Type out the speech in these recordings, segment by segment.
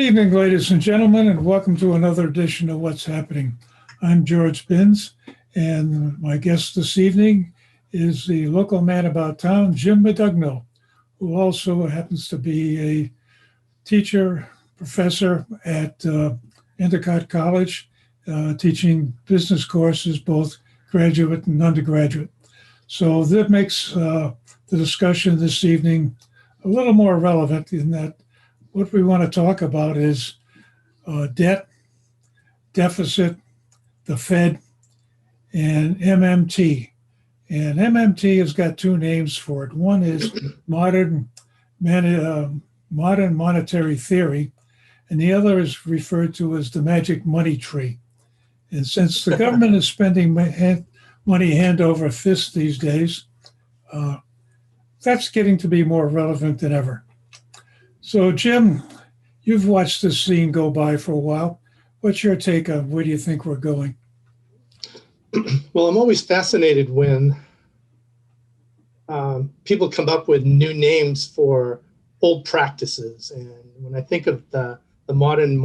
evening, ladies and gentlemen, and welcome to another edition of What's Happening. I'm George Binns, and my guest this evening is the local man about town, Jim Modugno, who also happens to be a teacher, professor at Endicott College, teaching business courses, both graduate and undergraduate. So that makes the discussion this evening a little more relevant in that what we want to talk about is debt, deficit, the Fed, and MMT. And MMT has got two names for it. One is modern monetary theory, and the other is referred to as the magic money tree. And since the government is spending money hand over fist these days, that's getting to be more relevant than ever. So, Jim, you've watched this scene go by for a while. What's your take on where do you think we're going? Well, I'm always fascinated when people come up with new names for old practices. And when I think of the modern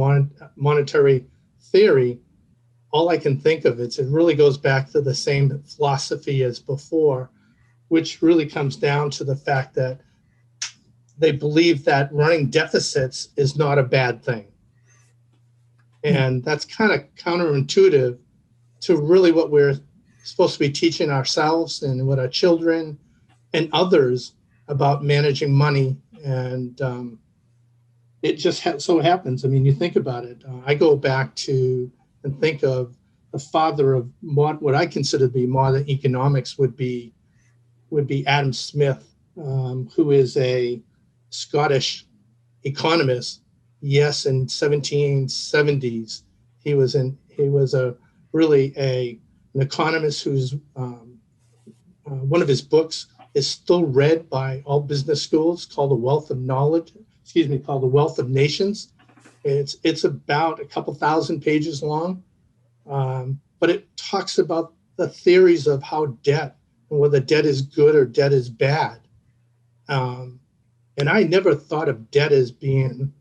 monetary theory, all I can think of is it really goes back to the same philosophy as before, which really comes down to the fact that they believe that running deficits is not a bad thing. And that's kind of counterintuitive to really what we're supposed to be teaching ourselves and what our children and others about managing money. And it just so happens. I mean, you think about it. I go back to and think of the father of what I consider to be modern economics would be Adam Smith, who is a Scottish economist. Yes, in 1770s, he was an economist who's one of his books is still read by all business schools, called The Wealth of Nations. It's about a couple thousand pages long, but it talks about the theories of how debt and whether debt is good or debt is bad. And I never thought of debt as being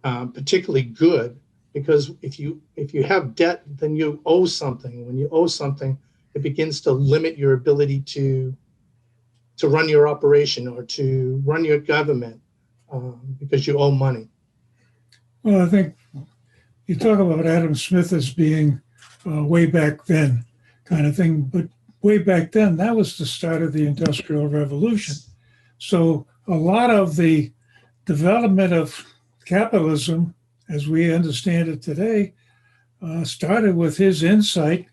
particularly good, because if you have debt, then you owe something. When you owe something, it begins to limit your ability to run your operation or to run your government because you owe money. Well, I think you talk about Adam Smith as being way back then kind of thing, but way back then, that was the start of the Industrial Revolution. So a lot of the development of capitalism, as we understand it today, started with his insight.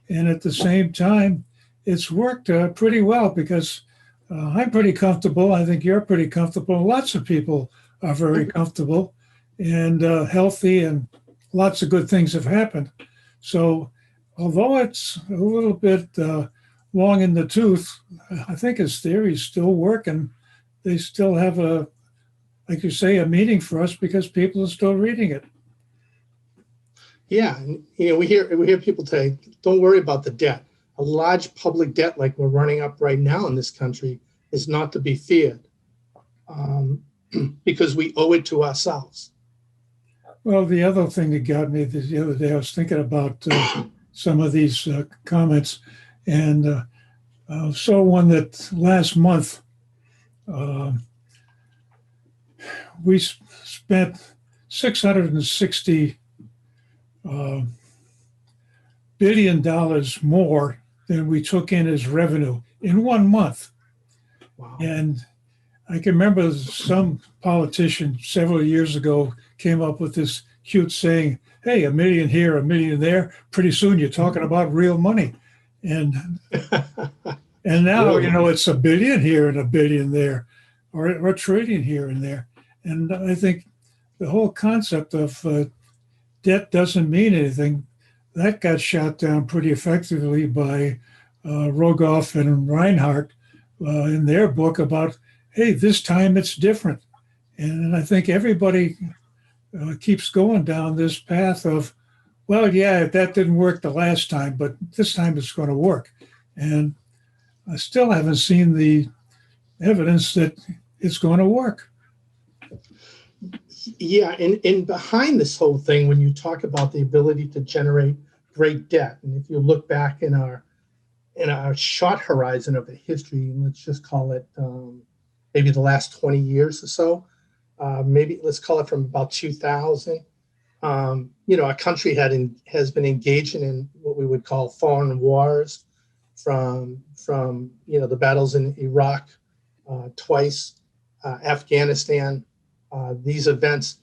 And at the same time, it's worked pretty well because I'm pretty comfortable. I think you're pretty comfortable. Lots of people are very comfortable and healthy, and lots of good things have happened. So although it's a little bit long in the tooth, I think his theories still work, and they still have like you say, a meaning for us because people are still reading it. Yeah, and, we hear people say, "Don't worry about the debt." A large public debt like we're running up right now in this country is not to be feared because we owe it to ourselves. Well, the other thing that got me the other day, I was thinking about some of these comments, and saw one that last month we spent $660 billion more than we took in as revenue in 1 month. Wow. And I can remember some politician several years ago came up with this cute saying, "Hey, $1 million here, $1 million there. Pretty soon you're talking about real money." And now, it's $1 billion here and $1 billion there, or $1 trillion here and there. And I think the whole concept of debt doesn't mean anything, that got shot down pretty effectively by Rogoff and Reinhardt in their book about, hey, this time it's different. And I think everybody keeps going down this path of, well, yeah, that didn't work the last time, but this time it's going to work. And I still haven't seen the evidence that it's going to work. Yeah, and behind this whole thing, when you talk about the ability to generate great debt, and if you look back in our short horizon of the history, let's just call it maybe the last 20 years or so, maybe let's call it from about 2000. Our country has been engaging in what we would call foreign wars, from the battles in Iraq, twice, Afghanistan. These events,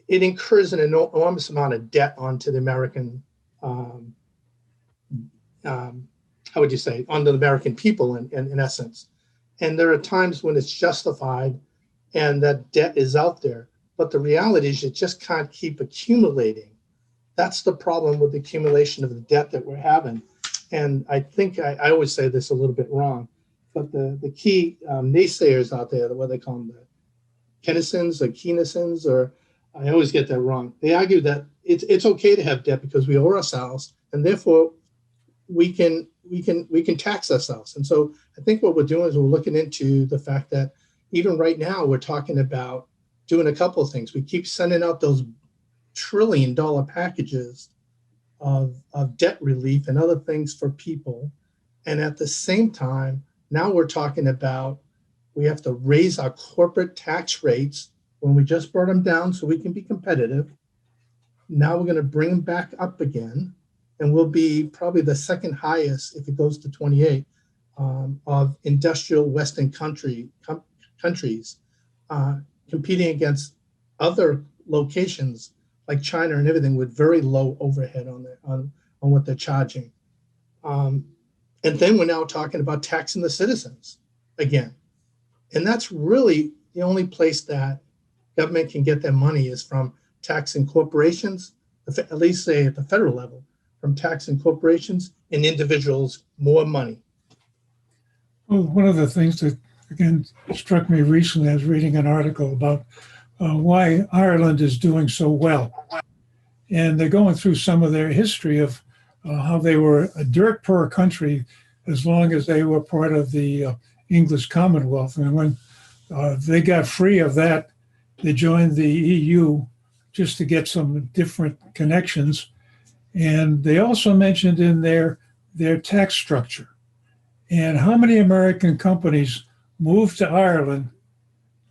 it incurs an enormous amount of debt onto the American, how would you say, on the American people in essence. And there are times when it's justified and that debt is out there. But the reality is you just can't keep accumulating. That's the problem with the accumulation of the debt that we're having. And I think I always say this a little bit wrong, but the key naysayers out there, what they call them, the Keynesians or Keynesians, or I always get that wrong. They argue that it's okay to have debt because we owe ourselves, and therefore we can tax ourselves. And so I think what we're doing is we're looking into the fact that even right now we're talking about doing a couple of things. We keep sending out those trillion-dollar packages of debt relief and other things for people. And at the same time, now we're talking about we have to raise our corporate tax rates when we just brought them down so we can be competitive. Now we're going to bring them back up again, and we'll be probably the second highest if it goes to 28 of industrial Western countries competing against other locations like China and everything with very low overhead on what they're charging. And then we're now talking about taxing the citizens again. And that's really the only place that government can get their money is from taxing corporations, at least say at the federal level, from taxing corporations and individuals more money. Well, one of the things that, again, struck me recently, I was reading an article about why Ireland is doing so well. And they're going through some of their history of how they were a dirt poor country as long as they were part of the English Commonwealth. And when they got free of that, they joined the EU just to get some different connections. And they also mentioned in their tax structure. And how many American companies moved to Ireland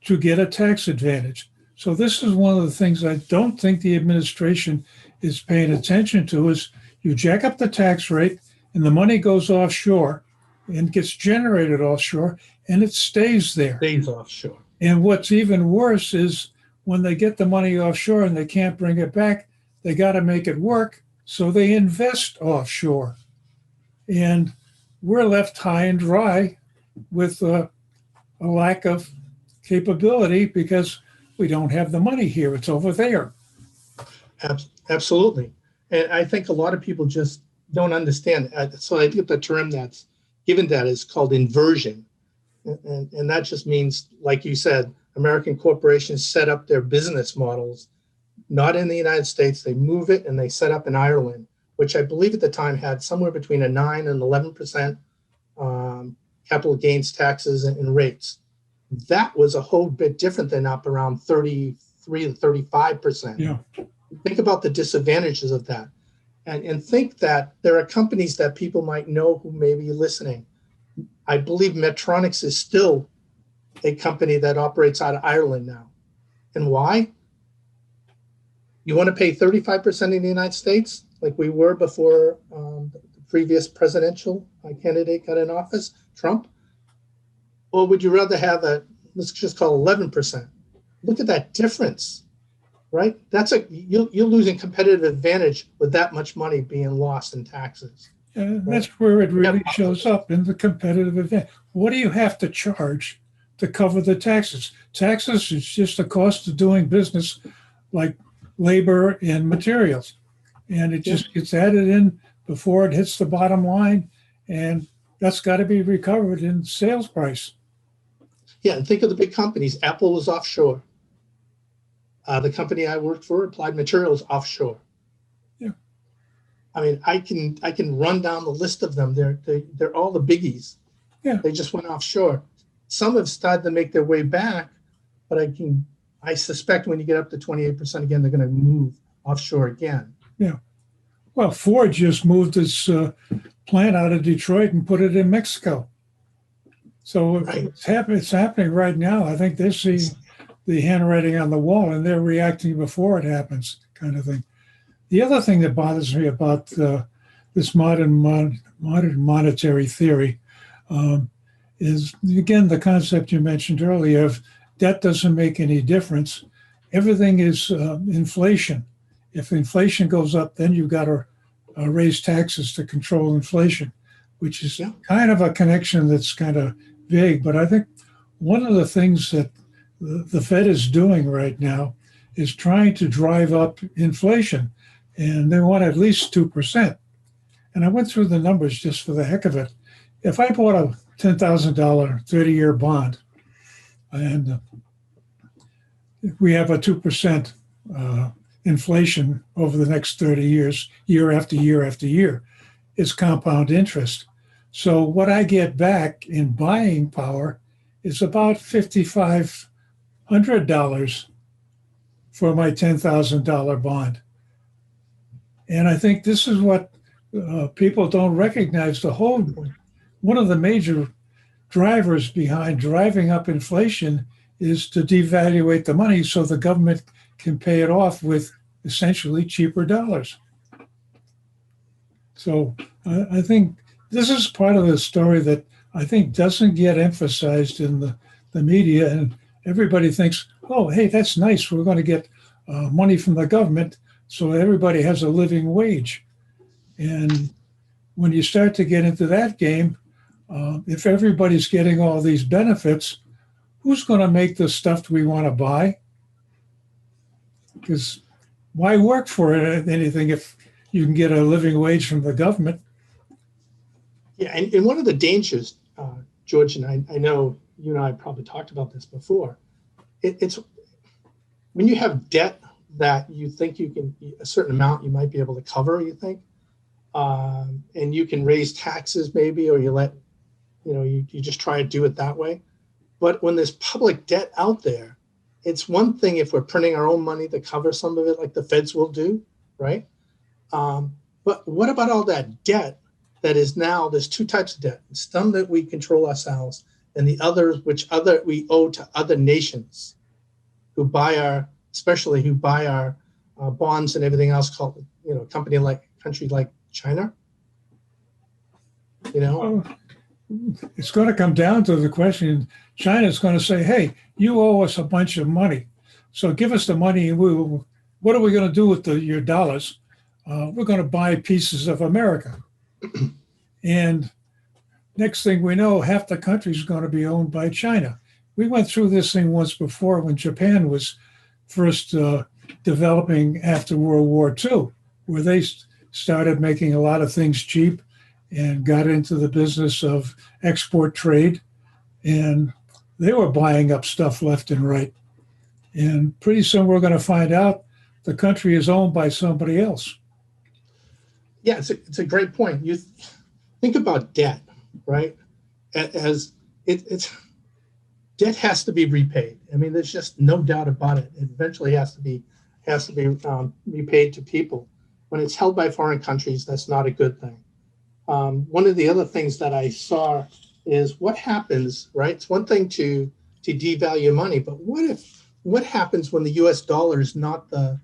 to get a tax advantage? So this is one of the things I don't think the administration is paying attention to is you jack up the tax rate and the money goes offshore and gets generated offshore and it stays there. Stays offshore. And what's even worse is when they get the money offshore and they can't bring it back, they got to make it work. So they invest offshore. And we're left high and dry with a lack of capability because we don't have the money here. It's over there. Absolutely. And I think a lot of people just don't understand. So I think the term that's given that is called inversion. And that just means, like you said, American corporations set up their business models, not in the United States. They move it and they set up in Ireland, which I believe at the time had somewhere between a 9 and 11% capital gains taxes and rates. That was a whole bit different than up around 33 to 35%. Yeah. Think about the disadvantages of that. And think that there are companies that people might know who may be listening. I believe Medtronics is still a company that operates out of Ireland now. And why? You want to pay 35% in the United States, like we were before the previous presidential candidate got in office, Trump? Or would you rather have let's just call 11%? Look at that difference, right? You're losing competitive advantage with that much money being lost in taxes. And that's where it really shows up in the competitive advantage. What do you have to charge to cover the taxes? Taxes is just a cost of doing business like labor and materials. And it just gets added in before it hits the bottom line. And that's got to be recovered in sales price. Yeah, and think of the big companies. Apple was offshore. The company I worked for, Applied Materials, offshore. Yeah. I mean, I can run down the list of them. They're all the biggies. Yeah. They just went offshore. Some have started to make their way back, but I suspect when you get up to 28% again, they're going to move offshore again. Yeah. Well, Ford just moved its plant out of Detroit and put it in Mexico. So Right. it's happening right now. I think they're seeing the handwriting on the wall and they're reacting before it happens, kind of thing. The other thing that bothers me about this modern monetary theory is, again, the concept you mentioned earlier of debt doesn't make any difference. Everything is inflation. If inflation goes up, then you've got to raise taxes to control inflation, which is kind of a connection that's kind of vague. But I think one of the things that the Fed is doing right now is trying to drive up inflation, and they want at least 2%. And I went through the numbers just for the heck of it. If I bought a $10,000 30-year bond, and we have a 2% inflation over the next 30 years, year after year after year, it's compound interest. So what I get back in buying power is about $5,500 for my $10,000 bond. And I think this is what people don't recognize. One of the major drivers behind driving up inflation is to devaluate the money so the government can pay it off with essentially cheaper dollars. So I think this is part of the story that I think doesn't get emphasized in the media, and everybody thinks, oh, hey, that's nice. We're going to get money from the government so everybody has a living wage. And when you start to get into that game, if everybody's getting all these benefits, who's going to make the stuff we want to buy? Because why work for anything if you can get a living wage from the government? Yeah, and one of the dangers, George, and I know you and I probably talked about this before, it's when you have debt that you think you can, a certain amount you might be able to cover, you think, and you can raise taxes maybe, or you just try to do it that way. But when there's public debt out there, it's one thing if we're printing our own money to cover some of it, like the feds will do, right? But what about all that debt that is now, there's two types of debt, some that we control ourselves and the others we owe to other nations who buy our bonds and everything else, called, country like China. It's going to come down to the question. China's going to say, hey, you owe us a bunch of money. So give us the money. And what are we going to do with your dollars? We're going to buy pieces of America. And next thing we know, half the country is going to be owned by China. We went through this thing once before when Japan was first developing after World War II, where they started making a lot of things cheap and got into the business of export trade. And they were buying up stuff left and right. And pretty soon we're going to find out the country is owned by somebody else. Yeah, it's a great point. You think about debt, right? As it's debt has to be repaid. I mean, there's just no doubt about it. It eventually has to be repaid to people. When it's held by foreign countries, that's not a good thing. One of the other things that I saw is what happens, right? It's one thing to devalue money, but what happens when the U.S. dollar is not the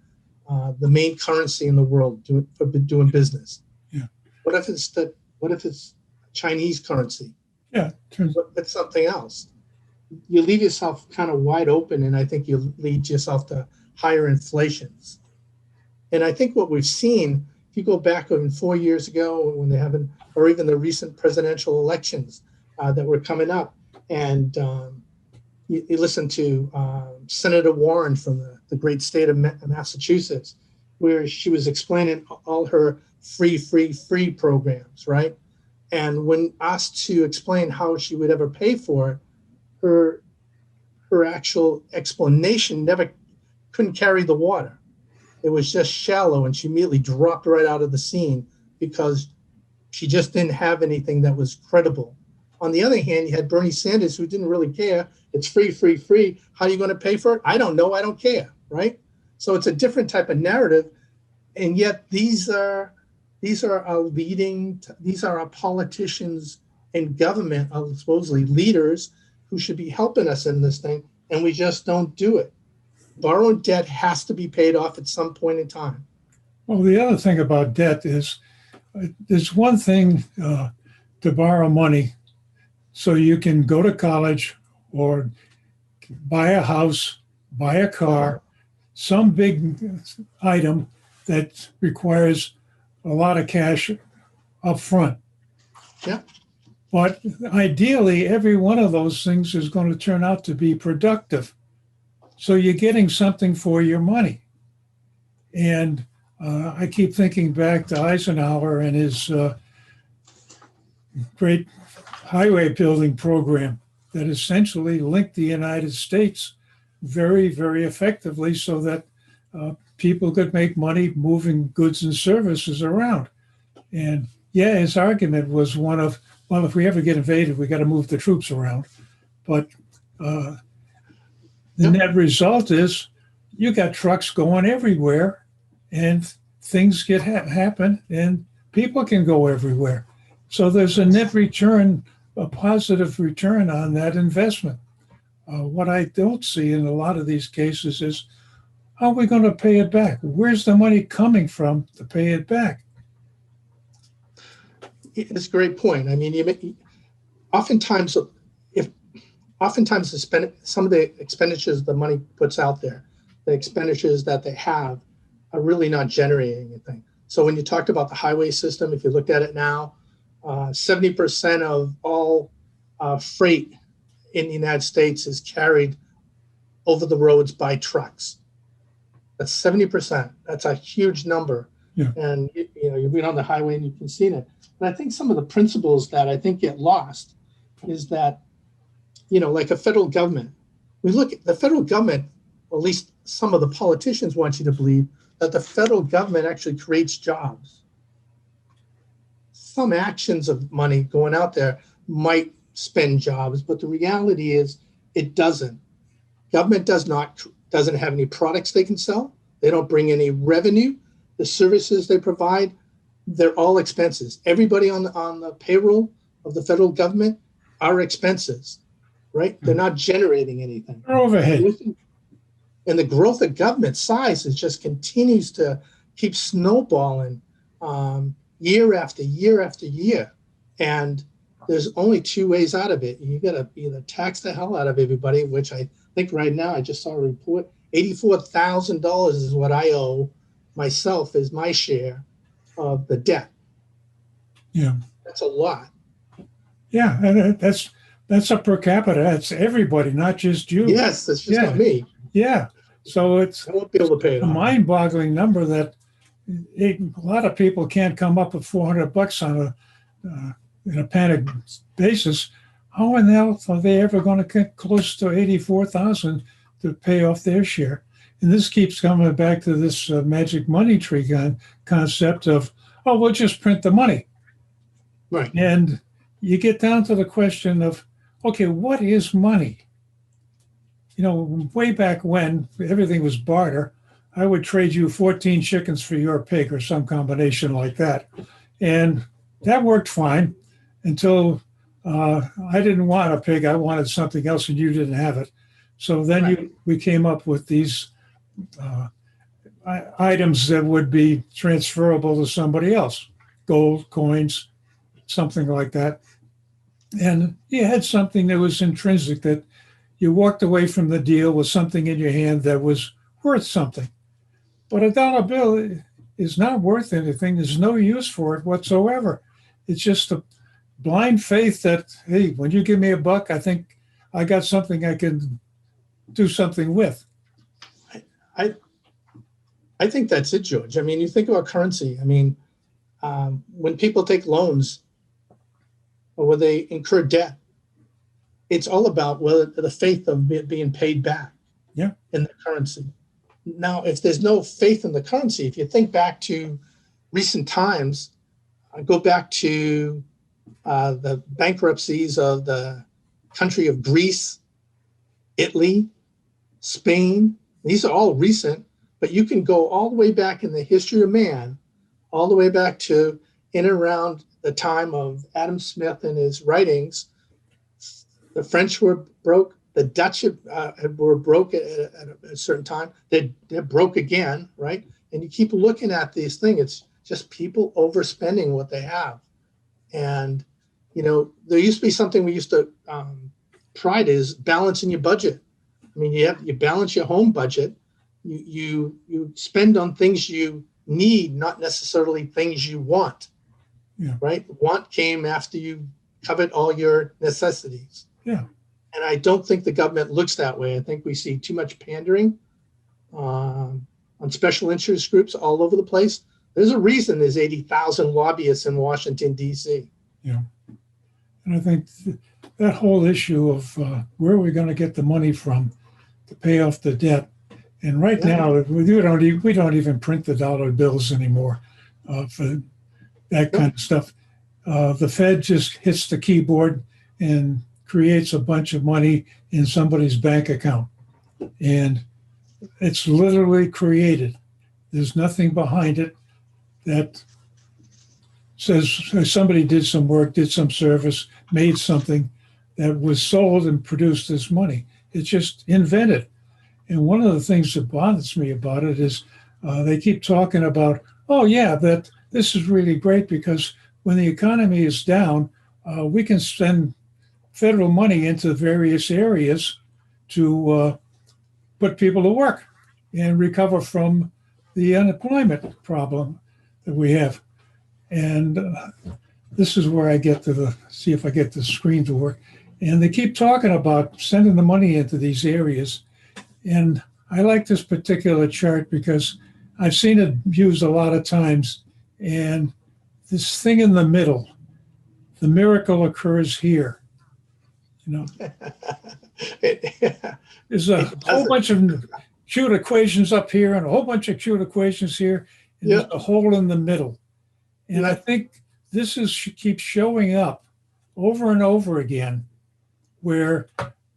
main currency in the world for doing business? Yeah. What if it's Chinese currency? Yeah. It's something else. You leave yourself kind of wide open, and I think you lead yourself to higher inflations. And I think what we've seen, if you go back even 4 years ago when they haven't, or even the recent presidential elections that were coming up, and you listen to Senator Warren from the great state of Massachusetts, where she was explaining all her free programs, right? And when asked to explain how she would ever pay for it, her actual explanation couldn't carry the water. It was just shallow, and she immediately dropped right out of the scene because she just didn't have anything that was credible On the other hand, you had Bernie Sanders, who didn't really care. It's free, free, free. How are you going to pay for it? I don't know. I don't care. Right. So it's a different type of narrative. And yet these are our politicians in government, supposedly leaders, who should be helping us in this thing. And we just don't do it. Borrowed debt has to be paid off at some point in time. Well, the other thing about debt is there's one thing to borrow money so you can go to college or buy a house, buy a car, some big item that requires a lot of cash up front. Yeah. But ideally, every one of those things is going to turn out to be productive. So you're getting something for your money. And I keep thinking back to Eisenhower and his great highway building program that essentially linked the United States very, very effectively so that people could make money moving goods and services around. And yeah, his argument was one of, well, if we ever get invaded, we got to move the troops around. But the net result is you got trucks going everywhere and things get happen and people can go everywhere. So there's a net return, a positive return on that investment. What I don't see in a lot of these cases is how are we going to pay it back? Where's the money coming from to pay it back? It's a great point. I mean, oftentimes some of the expenditures the money puts out there, the expenditures that they have are really not generating anything. So when you talked about the highway system, if you looked at it now, 70% of all freight in the United States is carried over the roads by trucks. That's 70%. That's a huge number. Yeah. And you've been on the highway and you can see it. But I think some of the principles that I think get lost is that, like a federal government, we look at the federal government, or at least some of the politicians want you to believe that the federal government actually creates jobs. Some actions of money going out there might spend jobs, but the reality is it doesn't. Government doesn't have any products they can sell. They don't bring any revenue. The services they provide, they're all expenses. Everybody on the payroll of the federal government are expenses, right? They're not generating anything. They're overhead. And the growth of government size just continues to keep snowballing year after year after year. And there's only two ways out of it. You got to either tax the hell out of everybody, which I think right now, I just saw a report, $84,000 is what I owe myself as my share of the debt. Yeah. That's a lot. Yeah, and that's a per capita. That's everybody, not just you. Yes, that's just not me. Yeah. So it's I won't be able to pay it a off. mind-boggling number that a lot of people can't come up with $400 on in a panic basis. How in the hell are they ever going to get close to 84,000 to pay off their share? And this keeps coming back to this magic money tree concept of, oh, we'll just print the money. Right. And you get down to the question of, okay, what is money? Way back when everything was barter, I would trade you 14 chickens for your pig or some combination like that. And that worked fine until I didn't want a pig. I wanted something else and you didn't have it. So then we came up with these items that would be transferable to somebody else, gold, coins, something like that. And you had something that was intrinsic, that you walked away from the deal with something in your hand that was worth something. But a dollar bill is not worth anything. There's no use for it whatsoever. It's just a blind faith that, hey, when you give me a buck, I think I got something I can do something with. I think that's it, George. I mean, you think about currency. I mean, when people take loans or when they incur debt, it's all about the faith of it being paid back in the currency. Now, if there's no faith in the currency, if you think back to recent times, go back to the bankruptcies of the country of Greece, Italy, Spain. These are all recent, but you can go all the way back in the history of man, all the way back to in and around the time of Adam Smith and his writings. The French were broke. The Dutch were broke at a certain time. They broke again, right? And you keep looking at these things. It's just people overspending what they have. And, there used to be something we used to pride is balancing your budget. I mean, you balance your home budget. You spend on things you need, not necessarily things you want. Yeah. Right? Want came after you covered all your necessities. Yeah. And I don't think the government looks that way. I think we see too much pandering on special interest groups all over the place. There's a reason there's 80,000 lobbyists in Washington, D.C. Yeah. And I think that whole issue of where are we going to get the money from to pay off the debt? And right now, we don't even print the dollar bills anymore for that kind of stuff. The Fed just hits the keyboard and creates a bunch of money in somebody's bank account. And it's literally created. There's nothing behind it that says somebody did some work, did some service, made something that was sold and produced this money. It's just invented. And one of the things that bothers me about it is they keep talking about, oh, yeah, that this is really great because when the economy is down, we can send federal money into various areas to put people to work and recover from the unemployment problem that we have. And this is where I get to see if I get the screen to work. And they keep talking about sending the money into these areas. And I like this particular chart because I've seen it used a lot of times. And this thing in the middle, the miracle occurs here. There's a whole bunch of acute equations up here and a whole bunch of acute equations here. And there's a hole in the middle. And I think this keeps showing up over and over again, where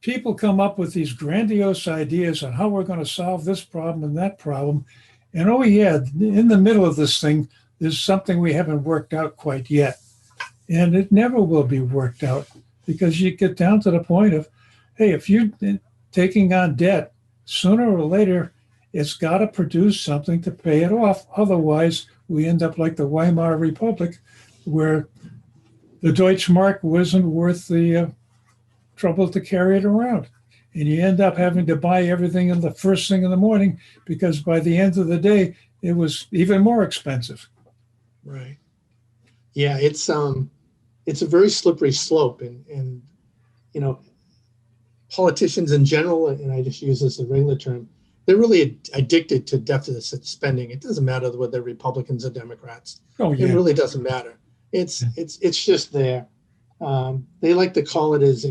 people come up with these grandiose ideas on how we're going to solve this problem and that problem. And oh yeah, in the middle of this thing, there's something we haven't worked out quite yet. And it never will be worked out because you get down to the point of, hey, if you're taking on debt, sooner or later, it's got to produce something to pay it off. Otherwise, we end up like the Weimar Republic, where the Deutschmark wasn't worth the trouble to carry it around. And you end up having to buy everything in the first thing in the morning because by the end of the day, it was even more expensive. Right. Yeah, it's a very slippery slope. And politicians in general, and I just use this as a regular term, they're really addicted to deficit spending. It doesn't matter whether they're Republicans or Democrats. Oh, yeah. It really doesn't matter. It's just there. They like to call it as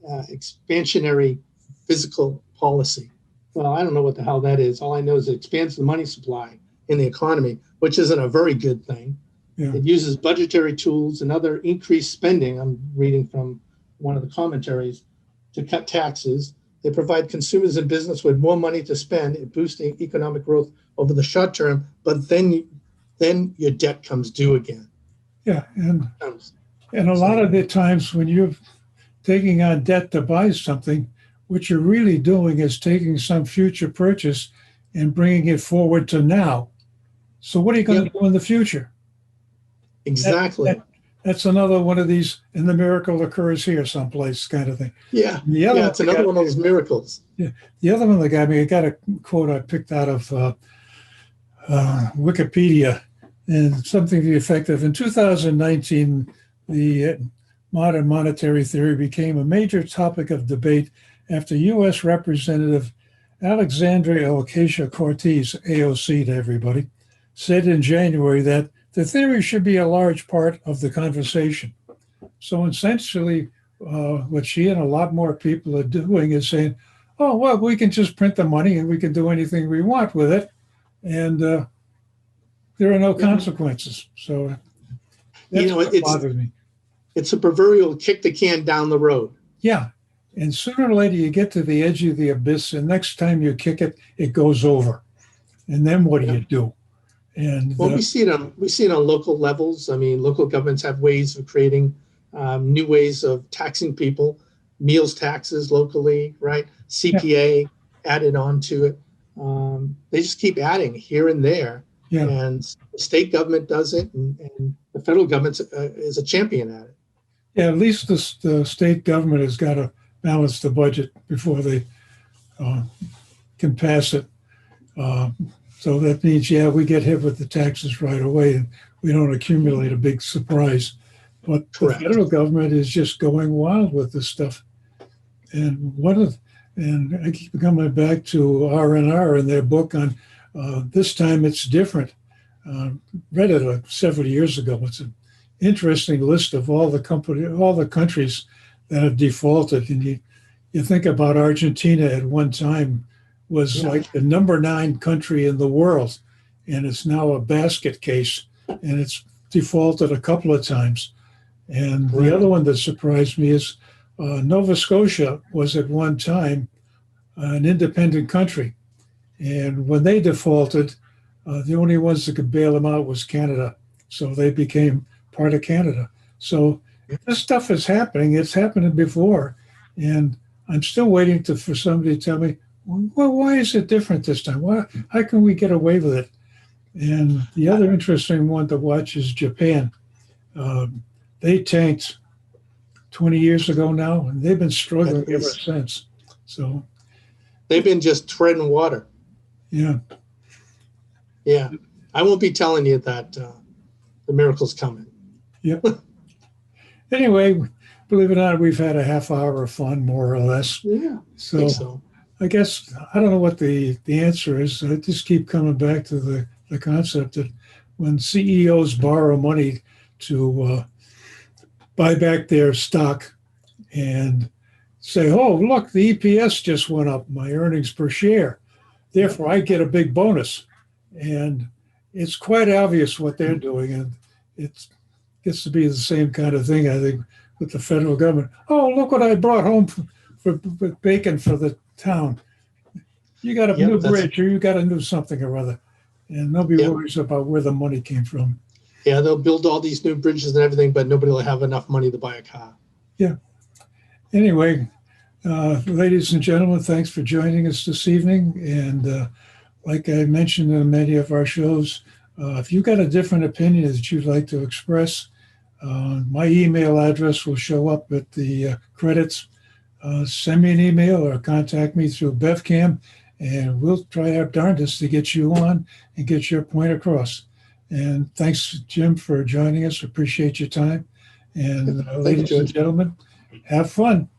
expansionary fiscal policy. Well, I don't know what the hell that is. All I know is it expands the money supply in the economy, which isn't a very good thing. Yeah. It uses budgetary tools and other increased spending. I'm reading from one of the commentaries to cut taxes. They provide consumers and business with more money to spend, boosting economic growth over the short term. But then your debt comes due again. Yeah, and a lot of the times when you're taking on debt to buy something, what you're really doing is taking some future purchase and bringing it forward to now. So what are you going to do in the future? Exactly. That's another one of these, and the miracle occurs here someplace kind of thing. Yeah, it's another one of those miracles. Yeah, the other one that got me, I got a quote I picked out of Wikipedia, and something to the effect of, in 2019, the modern monetary theory became a major topic of debate after U.S. Representative Alexandria Ocasio-Cortez, AOC to everybody, said in January that the theory should be a large part of the conversation. So essentially, what she and a lot more people are doing is saying, oh, well, we can just print the money and we can do anything we want with it. And there are no consequences. So That's what it's bothers me. a proverbial kick the can down the road. Yeah. And sooner or later you get to the edge of the abyss, and next time you kick it, it goes over. And then what do you do? And Well, we see it on local levels. I mean, local governments have ways of creating new ways of taxing people, meals taxes locally, right? CPA added on to it. They just keep adding here and there. yeah, And the state government does it, and the federal government is a champion at it. yeah. At least the state government has got to balance the budget before they can pass it. So that means, yeah, we get hit with the taxes right away, and we don't accumulate a big surprise. But Correct. the federal government is just going wild with this stuff. And and I keep coming back to R&R and their book on This Time It's Different. Read it several years ago. It's an interesting list of all the countries that have defaulted. And you think about Argentina at one time was like the number 9 country in the world, and it's now a basket case, and it's defaulted a couple of times. And the other one that surprised me is Nova Scotia was at one time an independent country. And when they defaulted, the only ones that could bail them out was Canada. So they became part of Canada. So this stuff is happening. It's happening before. And I'm still waiting for somebody to tell me, well, why is it different this time? How can we get away with it? And the other interesting one to watch is Japan. They tanked 20 years ago now, and they've been struggling ever since. So they've been just treading water. Yeah. Yeah. I won't be telling you that the miracle's coming. Yep. Anyway, believe it or not, we've had a half hour of fun, more or less. Yeah. So I guess I don't know what the answer is. I just keep coming back to the concept that when CEOs borrow money to buy back their stock and say, oh, look, the EPS just went up, my earnings per share. Therefore, I get a big bonus. And it's quite obvious what they're doing. And it gets to be the same kind of thing, I think, with the federal government. Oh, look what I brought home for bacon for the town. You got a new bridge, or you got a new something or other. And nobody worries about where the money came from. Yeah, they'll build all these new bridges and everything, but nobody will have enough money to buy a car. Yeah. Anyway, ladies and gentlemen, thanks for joining us this evening. And like I mentioned in many of our shows, if you've got a different opinion that you'd like to express, my email address will show up at the credits. Send me an email or contact me through BevCam, and we'll try our darndest to get you on and get your point across. And thanks, Jim, for joining us. Appreciate your time. And ladies and gentlemen, have fun.